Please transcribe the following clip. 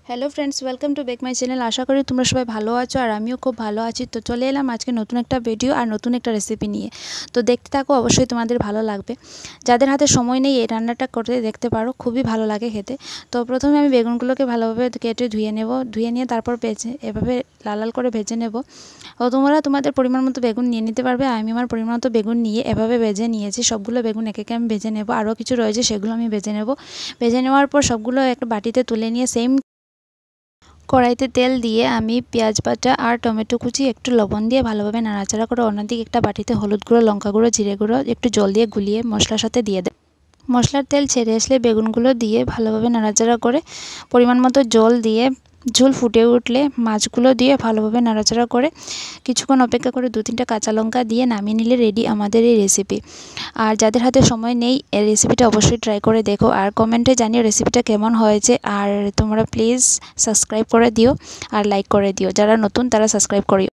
Hello friends, welcome to back my channel. আশা করি তোমরা সবাই ভালো আছো আর আমিও খুব ভালো আছি। তো চলে এলাম আজকে নতুন একটা ভিডিও আর নতুন একটা রেসিপি নিয়ে। তো দেখতে থাকো, অবশ্যই তোমাদের ভালো লাগবে। যাদের হাতে সময় নেই এই রান্নাটা করতে দেখতে পারো, খুবই ভালো লাগে খেতে। তো প্রথমে আমি বেগুনগুলোকে ভালোভাবে কেটে ধুয়ে নেব, ধুয়ে নিয়ে তারপর এভাবে লাল লাল করে ভেজে নেব। ও তোমরা তোমাদের পরিমাণ মতো বেগুন নিয়ে নিতে পারবে। আমি আমার পরিমাণ মতো বেগুন নিয়ে এভাবে ভেজে নিয়েছি। সবগুলো বেগুন একে একে আমি ভেজে নেব, আরও কিছু রয়েছে সেগুলো আমি ভেজে নেব। ভেজে নেওয়ার পর সবগুলো একটা বাটিতে তুলে নিয়ে সেম কড়াইতে তেল দিয়ে আমি পেঁয়াজ বাটা আর টমেটো কুচি একটু লবণ দিয়ে ভালোভাবে নাড়াচাড়া করে অন্যদিকে একটা বাটিতে হলুদ গুঁড়ো, লঙ্কা গুঁড়ো, জিরে গুঁড়ো একটু জল দিয়ে গুলিয়ে মশলার সাথে দিয়ে দেব। মশলার তেল ছেড়ে আসলে বেগুনগুলো দিয়ে ভালোভাবে নাড়াচাড়া করে পরিমাণ মতো জল দিয়ে ঝোল ফুটে উঠলে মাছগুলো দিয়ে ভালোভাবে নাড়াচাড়া করে কিছুক্ষণ অপেক্ষা করে 2-3টা কাঁচা লঙ্কা দিয়ে নামিয়ে নিলে রেডি আমাদের এই রেসিপি। আর যাদের হাতে সময় নেই এই রেসিপিটা অবশ্যই ট্রাই করে দেখো আর কমেন্টে জানিও রেসিপিটা কেমন হয়েছে। আর তোমরা প্লিজ সাবস্ক্রাইব করে দিও আর লাইক করে দিও, যারা নতুন তারা সাবস্ক্রাইব করিও।